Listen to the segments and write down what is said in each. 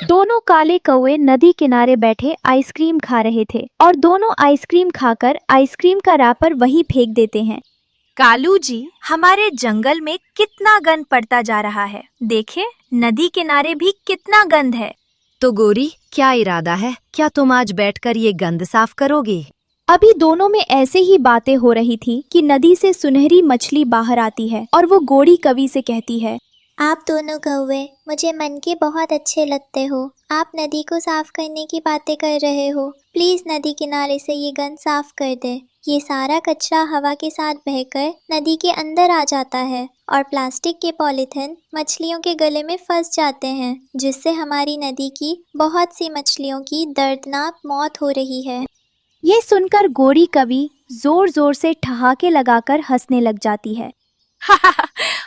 दोनों काले कौवे नदी किनारे बैठे आइसक्रीम खा रहे थे और दोनों आइसक्रीम खाकर आइसक्रीम का रैपर वहीं फेंक देते हैं। कालू जी, हमारे जंगल में कितना गंद पड़ता जा रहा है। देखें, नदी किनारे भी कितना गंद है। तो गोरी, क्या इरादा है? क्या तुम आज बैठकर ये गंद साफ करोगे? अभी दोनों में ऐसे ही बातें हो रही थी कि नदी से सुनहरी मछली बाहर आती है और वो गोरी कवि से कहती है, आप दोनों कौवे मुझे मन के बहुत अच्छे लगते हो। आप नदी को साफ करने की बातें कर रहे हो। प्लीज नदी किनारे से ये गंद साफ कर दे। ये सारा कचरा हवा के साथ बहकर नदी के अंदर आ जाता है और प्लास्टिक के पॉलीथिन मछलियों के गले में फंस जाते हैं, जिससे हमारी नदी की बहुत सी मछलियों की दर्दनाक मौत हो रही है। ये सुनकर गोरी कवि जोर जोर से ठहाके लगाकर हंसने लग जाती है।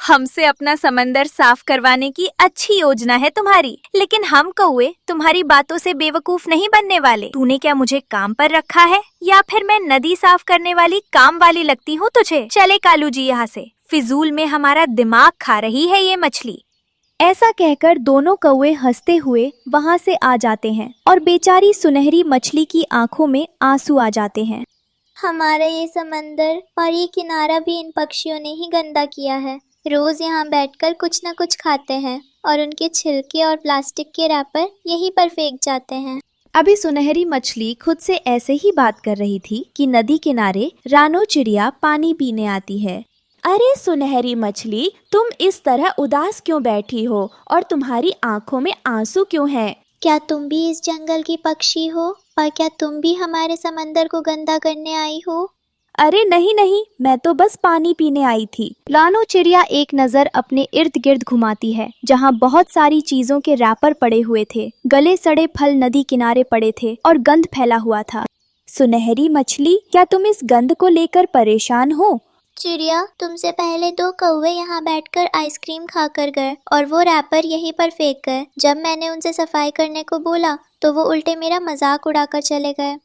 हमसे अपना समंदर साफ करवाने की अच्छी योजना है तुम्हारी, लेकिन हम कौवे तुम्हारी बातों से बेवकूफ नहीं बनने वाले। तूने क्या मुझे काम पर रखा है या फिर मैं नदी साफ करने वाली काम वाली लगती हूँ तुझे? चले कालू जी यहाँ से, फिजूल में हमारा दिमाग खा रही है ये मछली। ऐसा कहकर दोनों कौवे हंसते हुए वहाँ से आ जाते हैं और बेचारी सुनहरी मछली की आंखों में आंसू आ जाते हैं। हमारा ये समंदर और ये किनारा भी इन पक्षियों ने ही गंदा किया है। रोज यहाँ बैठकर कुछ न कुछ खाते हैं और उनके छिलके और प्लास्टिक के रैपर यहीं पर फेंक जाते हैं। अभी सुनहरी मछली खुद से ऐसे ही बात कर रही थी कि नदी किनारे रानो चिड़िया पानी पीने आती है। अरे सुनहरी मछली, तुम इस तरह उदास क्यों बैठी हो और तुम्हारी आंखों में आंसू क्यों हैं? क्या तुम भी इस जंगल की पक्षी हो और क्या तुम भी हमारे समंदर को गंदा करने आई हो? अरे नहीं नहीं, मैं तो बस पानी पीने आई थी। रानो चिड़िया एक नजर अपने इर्द गिर्द घुमाती है, जहाँ बहुत सारी चीजों के रैपर पड़े हुए थे। गले सड़े फल नदी किनारे पड़े थे और गंद फैला हुआ था। सुनहरी मछली, क्या तुम इस गंद को लेकर परेशान हो? चिड़िया, तुमसे पहले 2 कौवे यहाँ बैठकर आइसक्रीम खाकर गए और वो रैपर यहीं पर फेंक गए। जब मैंने उनसे सफाई करने को बोला तो वो उल्टे मेरा मजाक उड़ाकर चले गए।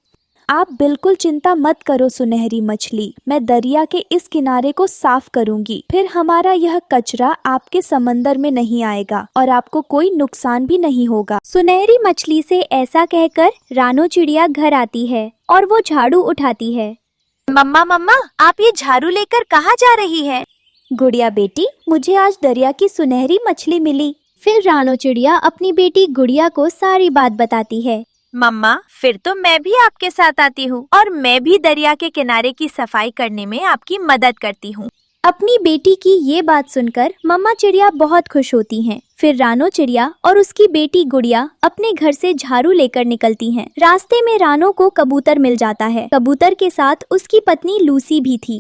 आप बिल्कुल चिंता मत करो सुनहरी मछली, मैं दरिया के इस किनारे को साफ करूंगी। फिर हमारा यह कचरा आपके समंदर में नहीं आएगा और आपको कोई नुकसान भी नहीं होगा। सुनहरी मछली से ऐसा कहकर रानो चिड़िया घर आती है और वो झाड़ू उठाती है। मम्मा मम्मा, आप ये झाड़ू लेकर कहाँ जा रही है? गुड़िया बेटी, मुझे आज दरिया की सुनहरी मछली मिली। फिर रानो चिड़िया अपनी बेटी गुड़िया को सारी बात बताती है। मम्मा, फिर तो मैं भी आपके साथ आती हूँ और मैं भी दरिया के किनारे की सफाई करने में आपकी मदद करती हूँ। अपनी बेटी की ये बात सुनकर मम्मा चिड़िया बहुत खुश होती हैं। फिर रानो चिड़िया और उसकी बेटी गुड़िया अपने घर से झाड़ू लेकर निकलती हैं। रास्ते में रानो को कबूतर मिल जाता है। कबूतर के साथ उसकी पत्नी लूसी भी थी।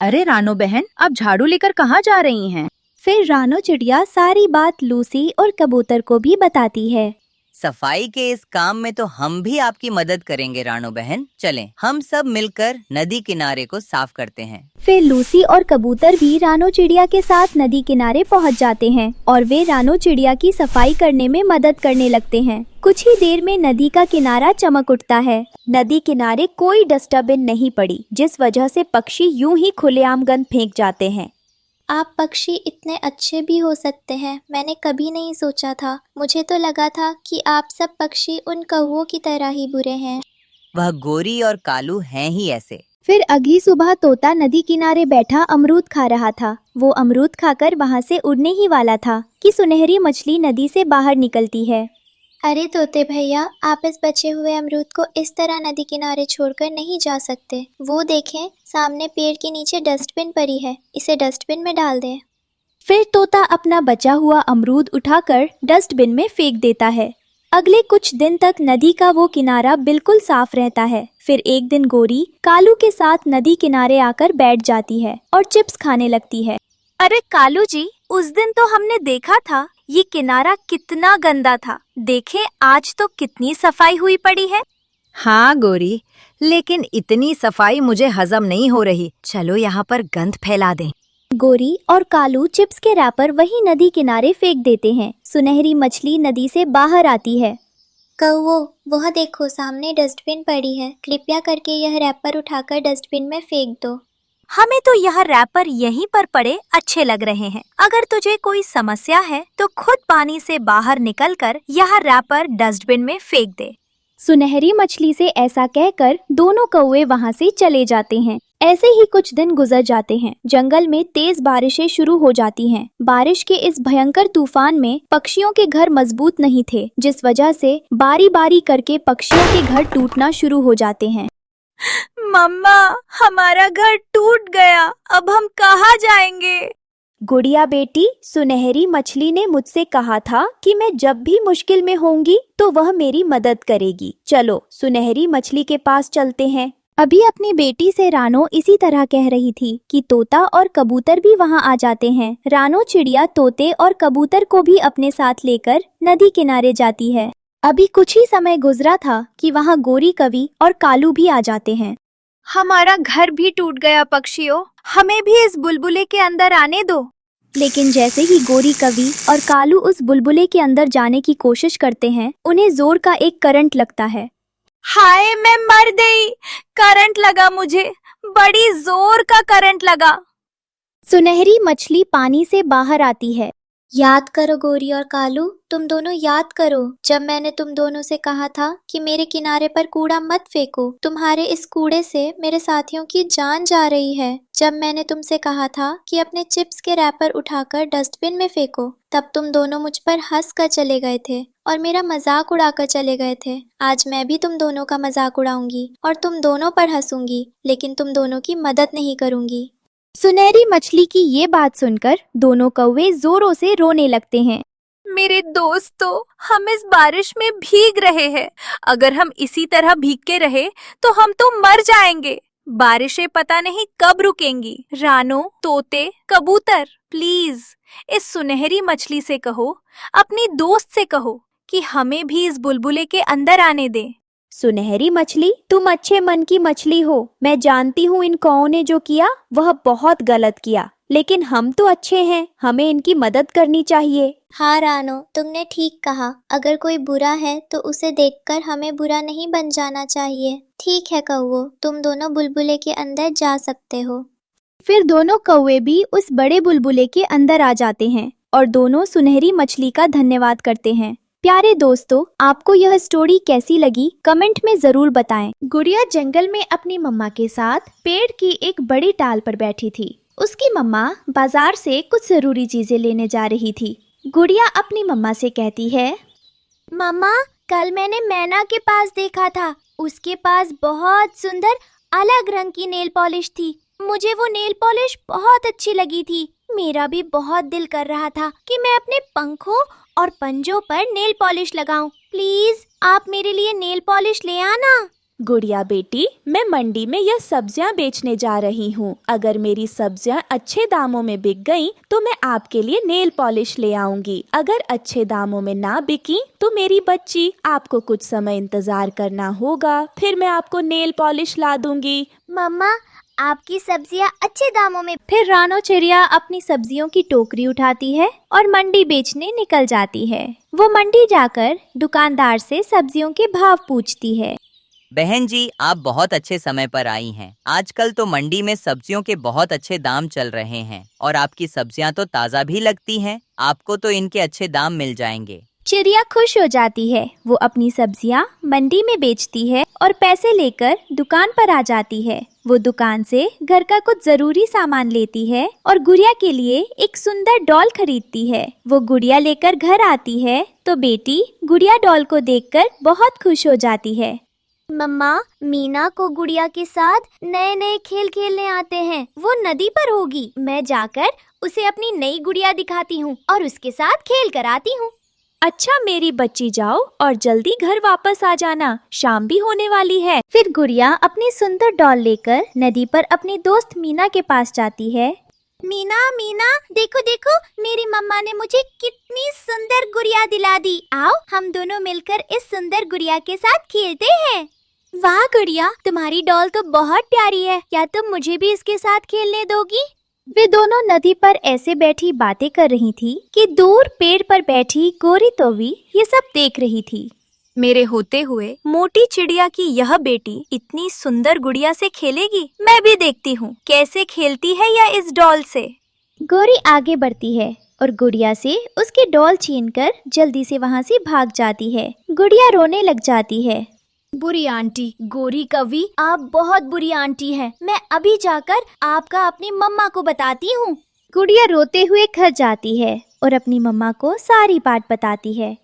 अरे रानो बहन, आप झाड़ू लेकर कहाँ जा रही हैं? फिर रानो चिड़िया सारी बात लूसी और कबूतर को भी बताती है। सफाई के इस काम में तो हम भी आपकी मदद करेंगे रानो बहन। चलें, हम सब मिलकर नदी किनारे को साफ करते हैं। फिर लूसी और कबूतर भी रानो चिड़िया के साथ नदी किनारे पहुंच जाते हैं और वे रानो चिड़िया की सफाई करने में मदद करने लगते हैं। कुछ ही देर में नदी का किनारा चमक उठता है। नदी किनारे कोई डस्टबिन नहीं पड़ी, जिस वजह से पक्षी यूं ही खुलेआम गंद फेंक जाते हैं। आप पक्षी इतने अच्छे भी हो सकते हैं, मैंने कभी नहीं सोचा था। मुझे तो लगा था कि आप सब पक्षी उन कौवों की तरह ही बुरे हैं। वह गोरी और कालू हैं ही ऐसे। फिर अगली सुबह तोता नदी किनारे बैठा अमरूद खा रहा था। वो अमरूद खाकर वहाँ से उड़ने ही वाला था कि सुनहरी मछली नदी से बाहर निकलती है। अरे तोते भैया, आप इस बचे हुए अमरूद को इस तरह नदी किनारे छोड़कर नहीं जा सकते। वो देखें, सामने पेड़ के नीचे डस्टबिन पड़ी है, इसे डस्टबिन में डाल दें। फिर तोता अपना बचा हुआ अमरूद उठाकर डस्टबिन में फेंक देता है। अगले कुछ दिन तक नदी का वो किनारा बिल्कुल साफ रहता है। फिर एक दिन गोरी कालू के साथ नदी किनारे आकर बैठ जाती है और चिप्स खाने लगती है। अरे कालू जी, उस दिन तो हमने देखा था ये किनारा कितना गंदा था। देखें, आज तो कितनी सफाई हुई पड़ी है। हाँ गोरी, लेकिन इतनी सफाई मुझे हजम नहीं हो रही। चलो यहाँ पर गंद फैला दें। गोरी और कालू चिप्स के रैपर वही नदी किनारे फेंक देते हैं। सुनहरी मछली नदी से बाहर आती है। कौवो, वह देखो, सामने डस्टबिन पड़ी है। कृपया करके यह रैपर उठाकर डस्टबिन में फेंक दो। हमें तो यह रैपर यहीं पर पड़े अच्छे लग रहे हैं। अगर तुझे कोई समस्या है तो खुद पानी से बाहर निकलकर यह रैपर डस्टबिन में फेंक दे। सुनहरी मछली से ऐसा कहकर दोनों कौवे वहाँ से चले जाते हैं। ऐसे ही कुछ दिन गुजर जाते हैं। जंगल में तेज बारिशें शुरू हो जाती हैं। बारिश के इस भयंकर तूफान में पक्षियों के घर मजबूत नहीं थे, जिस वजह से बारी बारी करके पक्षियों के घर टूटना शुरू हो जाते हैं। मम्मा, हमारा घर टूट गया, अब हम कहाँ जाएंगे? गुड़िया बेटी, सुनहरी मछली ने मुझसे कहा था कि मैं जब भी मुश्किल में होंगी तो वह मेरी मदद करेगी। चलो सुनहरी मछली के पास चलते हैं। अभी अपनी बेटी से रानो इसी तरह कह रही थी कि तोता और कबूतर भी वहाँ आ जाते हैं। रानो चिड़िया तोते और कबूतर को भी अपने साथ लेकर नदी किनारे जाती है। अभी कुछ ही समय गुजरा था कि वहाँ गोरी कवि और कालू भी आ जाते हैं। हमारा घर भी टूट गया पक्षियों, हमें भी इस बुलबुले के अंदर आने दो। लेकिन जैसे ही गोरी कवि और कालू उस बुलबुले के अंदर जाने की कोशिश करते हैं, उन्हें जोर का एक करंट लगता है। हाय, मैं मर गई, करंट लगा मुझे, बड़ी जोर का करंट लगा। सुनहरी मछली पानी से बाहर आती है। याद करो गोरी और कालू, तुम दोनों याद करो जब मैंने तुम दोनों से कहा था कि मेरे किनारे पर कूड़ा मत फेंको। तुम्हारे इस कूड़े से मेरे साथियों की जान जा रही है। जब मैंने तुमसे कहा था कि अपने चिप्स के रैपर उठाकर डस्टबिन में फेंको, तब तुम दोनों मुझ पर हंस कर चले गए थे और मेरा मजाक उड़ाकर चले गए थे। आज मैं भी तुम दोनों का मजाक उड़ाऊंगी और तुम दोनों पर हंसूंगी, लेकिन तुम दोनों की मदद नहीं करूंगी। सुनहरी मछली की ये बात सुनकर दोनों कौवे जोरों से रोने लगते हैं। मेरे दोस्तों, हम इस बारिश में भीग रहे हैं। अगर हम इसी तरह भीगते रहे तो हम तो मर जाएंगे। बारिशें पता नहीं कब रुकेंगी। रानो, तोते, कबूतर, प्लीज इस सुनहरी मछली से कहो, अपनी दोस्त से कहो कि हमें भी इस बुलबुले के अंदर आने दे। सुनहरी मछली, तुम अच्छे मन की मछली हो। मैं जानती हूँ इन कौओं ने जो किया वह बहुत गलत किया, लेकिन हम तो अच्छे हैं, हमें इनकी मदद करनी चाहिए। हाँ रानो, तुमने ठीक कहा। अगर कोई बुरा है तो उसे देखकर हमें बुरा नहीं बन जाना चाहिए। ठीक है कौवो, तुम दोनों बुलबुले के अंदर जा सकते हो। फिर दोनों कौवे भी उस बड़े बुलबुले के अंदर आ जाते हैं और दोनों सुनहरी मछली का धन्यवाद करते हैं। प्यारे दोस्तों, आपको यह स्टोरी कैसी लगी कमेंट में जरूर बताएं। गुड़िया जंगल में अपनी मम्मा के साथ पेड़ की एक बड़ी टाल पर बैठी थी। उसकी मम्मा बाजार से कुछ जरूरी चीजें लेने जा रही थी। गुड़िया अपनी मम्मा से कहती है, मम्मा, कल मैंने मैना के पास देखा था। उसके पास बहुत सुंदर अलग रंग की नेल पॉलिश थी। मुझे वो नेल पॉलिश बहुत अच्छी लगी थी। मेरा भी बहुत दिल कर रहा था कि मैं अपने पंखों और पंजों पर नेल पॉलिश लगाऊं। प्लीज आप मेरे लिए नेल पॉलिश ले आना। गुड़िया बेटी, मैं मंडी में यह सब्जियां बेचने जा रही हूँ। अगर मेरी सब्जियां अच्छे दामों में बिक गईं, तो मैं आपके लिए नेल पॉलिश ले आऊंगी। अगर अच्छे दामों में ना बिकी तो मेरी बच्ची, आपको कुछ समय इंतजार करना होगा, फिर मैं आपको नेल पॉलिश ला दूंगी। मम्मा, आपकी सब्जियां अच्छे दामों में। फिर रानो चिड़िया अपनी सब्जियों की टोकरी उठाती है और मंडी बेचने निकल जाती है। वो मंडी जाकर दुकानदार से सब्जियों के भाव पूछती है। बहन जी, आप बहुत अच्छे समय पर आई हैं। आजकल तो मंडी में सब्जियों के बहुत अच्छे दाम चल रहे हैं और आपकी सब्जियां तो ताज़ा भी लगती हैं। आपको तो इनके अच्छे दाम मिल जाएंगे। चिड़िया खुश हो जाती है। वो अपनी सब्जियां मंडी में बेचती है और पैसे लेकर दुकान पर आ जाती है। वो दुकान से घर का कुछ जरूरी सामान लेती है और गुड़िया के लिए एक सुंदर डॉल खरीदती है। वो गुड़िया लेकर घर आती है तो बेटी गुड़िया डॉल को देखकर बहुत खुश हो जाती है। मम्मा, मीना को गुड़िया के साथ नए नए खेल खेलने आते हैं। वो नदी पर होगी। मैं जाकर उसे अपनी नई गुड़िया दिखाती हूँ और उसके साथ खेल कर आती हूँ। अच्छा मेरी बच्ची, जाओ और जल्दी घर वापस आ जाना, शाम भी होने वाली है। फिर गुड़िया अपनी सुंदर डॉल लेकर नदी पर अपनी दोस्त मीना के पास जाती है। मीना, मीना, देखो देखो, मेरी मम्मा ने मुझे कितनी सुंदर गुड़िया दिला दी। आओ हम दोनों मिलकर इस सुंदर गुड़िया के साथ खेलते हैं। वाह गुड़िया, तुम्हारी डॉल तो बहुत प्यारी है। क्या तुम मुझे भी इसके साथ खेलने दोगी? वे दोनों नदी पर ऐसे बैठी बातें कर रही थी कि दूर पेड़ पर बैठी गोरी तोवी ये सब देख रही थी। मेरे होते हुए मोटी चिड़िया की यह बेटी इतनी सुंदर गुड़िया से खेलेगी। मैं भी देखती हूँ कैसे खेलती है यह इस डॉल से। गोरी आगे बढ़ती है और गुड़िया से उसकी डॉल छीनकर जल्दी से वहाँ से भाग जाती है। गुड़िया रोने लग जाती है। बुरी आंटी, गोरी कवि, आप बहुत बुरी आंटी हैं। मैं अभी जाकर आपका अपनी मम्मा को बताती हूँ। गुड़िया रोते हुए घर जाती है और अपनी मम्मा को सारी बात बताती है।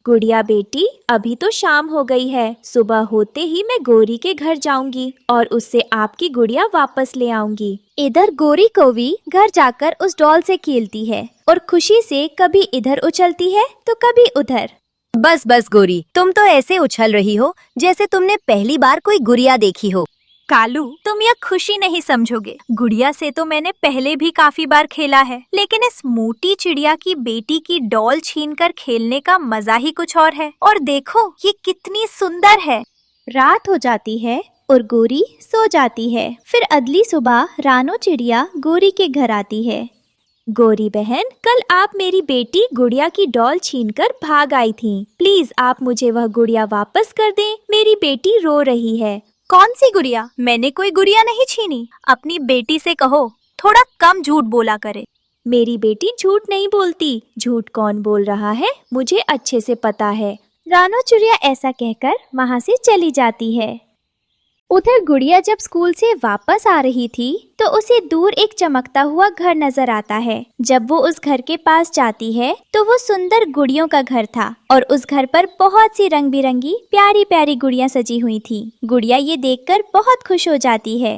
गुड़िया बेटी, अभी तो शाम हो गई है। सुबह होते ही मैं गोरी के घर जाऊंगी और उससे आपकी गुड़िया वापस ले आऊंगी। इधर गोरी कौवी घर जाकर उस डॉल से खेलती है और खुशी से कभी इधर उछलती है तो कभी उधर। बस बस गोरी, तुम तो ऐसे उछल रही हो जैसे तुमने पहली बार कोई गुड़िया देखी हो। कालू, तुम यह खुशी नहीं समझोगे। गुड़िया से तो मैंने पहले भी काफी बार खेला है, लेकिन इस मोटी चिड़िया की बेटी की डॉल छीनकर खेलने का मजा ही कुछ और है। और देखो ये कितनी सुंदर है। रात हो जाती है और गोरी सो जाती है। फिर अगली सुबह रानो चिड़िया गोरी के घर आती है। गोरी बहन, कल आप मेरी बेटी गुड़िया की डॉल छीनकर भाग आई थी। प्लीज आप मुझे वह गुड़िया वापस कर दें। मेरी बेटी रो रही है। कौन सी गुड़िया? मैंने कोई गुड़िया नहीं छीनी। अपनी बेटी से कहो थोड़ा कम झूठ बोला करे। मेरी बेटी झूठ नहीं बोलती। झूठ कौन बोल रहा है मुझे अच्छे से पता है। रानो चिड़िया ऐसा कहकर वहाँ से चली जाती है। उधर गुड़िया जब स्कूल से वापस आ रही थी तो उसे दूर एक चमकता हुआ घर नजर आता है। जब वो उस घर के पास जाती है तो वो सुंदर गुड़ियों का घर था और उस घर पर बहुत सी रंग बिरंगी प्यारी प्यारी गुड़ियां सजी हुई थी। गुड़िया ये देखकर बहुत खुश हो जाती है।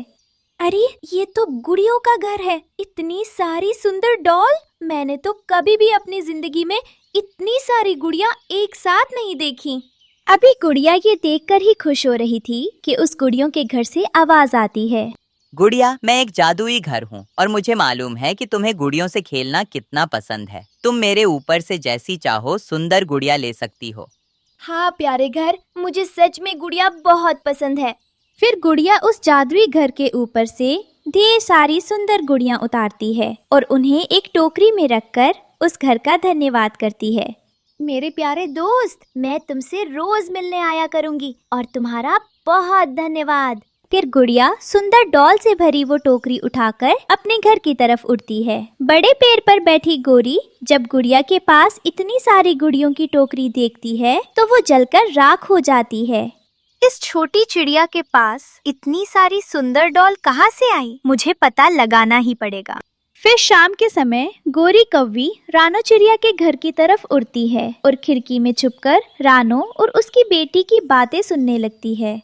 अरे ये तो गुड़ियों का घर है। इतनी सारी सुंदर डॉल। मैंने तो कभी भी अपनी जिंदगी में इतनी सारी गुड़ियां एक साथ नहीं देखी। अभी गुड़िया ये देखकर ही खुश हो रही थी कि उस गुड़ियों के घर से आवाज आती है। गुड़िया, मैं एक जादुई घर हूँ और मुझे मालूम है कि तुम्हें गुड़ियों से खेलना कितना पसंद है। तुम मेरे ऊपर से जैसी चाहो सुंदर गुड़िया ले सकती हो। हाँ प्यारे घर, मुझे सच में गुड़िया बहुत पसंद है। फिर गुड़िया उस जादुई घर के ऊपर से ढेर सारी सुंदर गुड़ियां उतारती है और उन्हें एक टोकरी में रखकर उस घर का धन्यवाद करती है। मेरे प्यारे दोस्त, मैं तुमसे रोज मिलने आया करूंगी और तुम्हारा बहुत धन्यवाद। फिर गुड़िया सुंदर डॉल से भरी वो टोकरी उठाकर अपने घर की तरफ उड़ती है। बड़े पेड़ पर बैठी गोरी जब गुड़िया के पास इतनी सारी गुड़ियों की टोकरी देखती है तो वो जलकर राख हो जाती है। इस छोटी चिड़िया के पास इतनी सारी सुंदर डॉल कहाँ से आई? मुझे पता लगाना ही पड़ेगा। फिर शाम के समय गोरी कौवी रानो चिड़िया के घर की तरफ उड़ती है और खिड़की में छुपकर रानो और उसकी बेटी की बातें सुनने लगती है।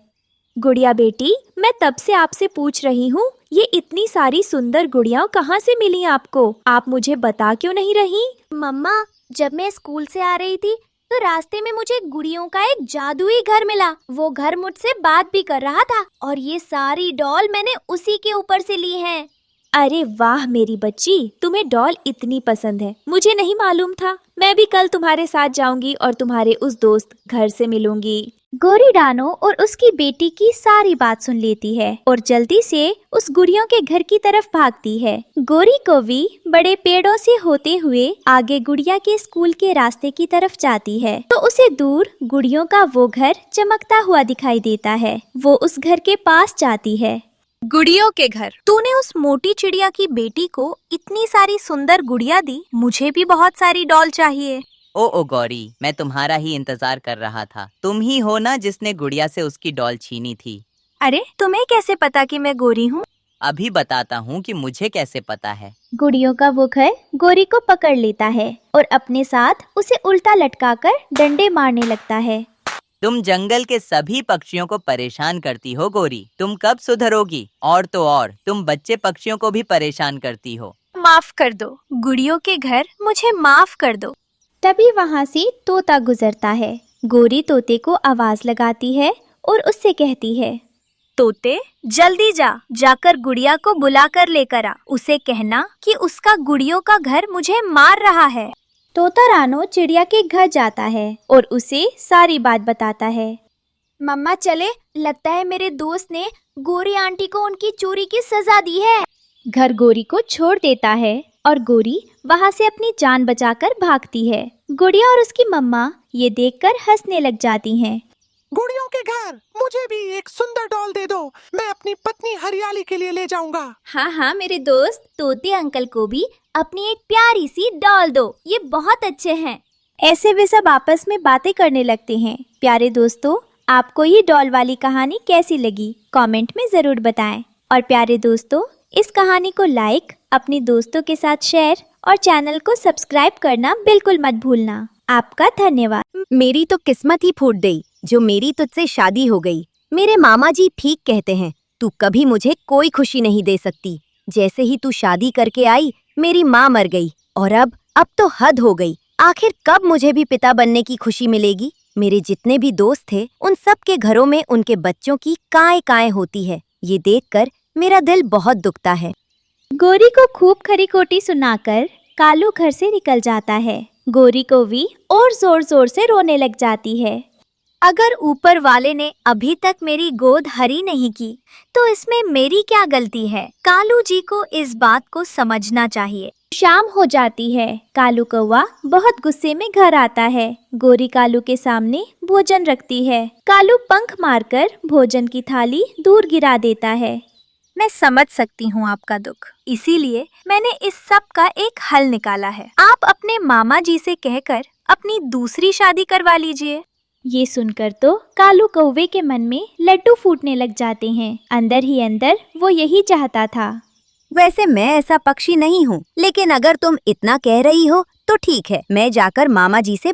गुड़िया बेटी, मैं तब से आपसे पूछ रही हूँ, ये इतनी सारी सुंदर गुड़ियाँ कहाँ से मिली आपको? आप मुझे बता क्यों नहीं रही? मम्मा, जब मैं स्कूल से आ रही थी तो रास्ते में मुझे गुड़ियों का एक जादुई घर मिला। वो घर मुझसे बात भी कर रहा था और ये सारी डॉल मैंने उसी के ऊपर से ली हैं। अरे वाह मेरी बच्ची, तुम्हें डॉल इतनी पसंद है। मुझे नहीं मालूम था। मैं भी कल तुम्हारे साथ जाऊंगी और तुम्हारे उस दोस्त घर से मिलूंगी। गोरी रानो और उसकी बेटी की सारी बात सुन लेती है और जल्दी से उस गुड़ियों के घर की तरफ भागती है। गोरी कौवी बड़े पेड़ों से होते हुए आगे गुड़िया के स्कूल के रास्ते की तरफ जाती है तो उसे दूर गुड़ियों का वो घर चमकता हुआ दिखाई देता है। वो उस घर के पास जाती है। गुड़ियों के घर। तूने उस मोटी चिड़िया की बेटी को इतनी सारी सुंदर गुड़िया दी। मुझे भी बहुत सारी डॉल चाहिए। ओ गौरी, मैं तुम्हारा ही इंतजार कर रहा था। तुम ही हो ना जिसने गुड़िया से उसकी डॉल छीनी थी। अरे तुम्हें कैसे पता कि मैं गोरी हूँ? अभी बताता हूँ कि मुझे कैसे पता है। गुड़ियों का वो घर गोरी को पकड़ लेता है और अपने साथ उसे उल्टा लटकाकर डंडे मारने लगता है। तुम जंगल के सभी पक्षियों को परेशान करती हो गोरी। तुम कब सुधरोगी? और तो और तुम बच्चे पक्षियों को भी परेशान करती हो। माफ कर दो गुड़ियों के घर, मुझे माफ कर दो। तभी वहाँ से तोता गुजरता है। गोरी तोते को आवाज लगाती है और उससे कहती है, तोते जल्दी जाकर गुड़िया को बुला कर लेकर आ। उसे कहना कि उसका गुड़ियों का घर मुझे मार रहा है। तोता रानो चिड़िया के घर जाता है और उसे सारी बात बताता है। मम्मा चले, लगता है मेरे दोस्त ने गोरी आंटी को उनकी चोरी की सजा दी है। घर गोरी को छोड़ देता है और गोरी वहाँ से अपनी जान बचाकर भागती है। गुड़िया और उसकी मम्मा ये देखकर हंसने लग जाती हैं। गुड़ियों के घर, मुझे भी एक सुंदर डॉल दे दो, मैं अपनी पत्नी हरियाली के लिए ले जाऊंगा। हाँ हाँ मेरे दोस्त, तोते अंकल को भी अपनी एक प्यारी सी डॉल दो, ये बहुत अच्छे हैं। ऐसे वे सब आपस में बातें करने लगते हैं। प्यारे दोस्तों, आपको ये डॉल वाली कहानी कैसी लगी कमेंट में जरूर बताएं। और प्यारे दोस्तों, इस कहानी को लाइक, अपने दोस्तों के साथ शेयर और चैनल को सब्सक्राइब करना बिल्कुल मत भूलना। आपका धन्यवाद। मेरी तो किस्मत ही फूट गई जो मेरी तुझसे शादी हो गई। मेरे मामा जी ठीक कहते हैं, तू कभी मुझे कोई खुशी नहीं दे सकती। जैसे ही तू शादी करके आई मेरी माँ मर गई और अब तो हद हो गई। आखिर कब मुझे भी पिता बनने की खुशी मिलेगी। मेरे जितने भी दोस्त थे उन सब के घरों में उनके बच्चों की काय होती है। ये देखकर मेरा दिल बहुत दुखता है। गोरी को खूब खरी खोटी सुनाकर कालू घर से निकल जाता है। गोरी को भी और जोर जोर से रोने लग जाती है। अगर ऊपर वाले ने अभी तक मेरी गोद हरी नहीं की तो इसमें मेरी क्या गलती है। कालू जी को इस बात को समझना चाहिए। शाम हो जाती है। कालू कौवा बहुत गुस्से में घर आता है। गोरी कालू के सामने भोजन रखती है। कालू पंख मारकर भोजन की थाली दूर गिरा देता है। मैं समझ सकती हूँ आपका दुख, इसीलिए मैंने इस सब का एक हल निकाला है। आप अपने मामा जी से कहकर अपनी दूसरी शादी करवा लीजिए। ये सुनकर तो कालू कौवे के मन में लड्डू फूटने लग जाते हैं। अंदर ही अंदर वो यही चाहता था। वैसे मैं ऐसा पक्षी नहीं हूँ, लेकिन अगर तुम इतना कह रही हो तो ठीक है, मैं जाकर मामा जी से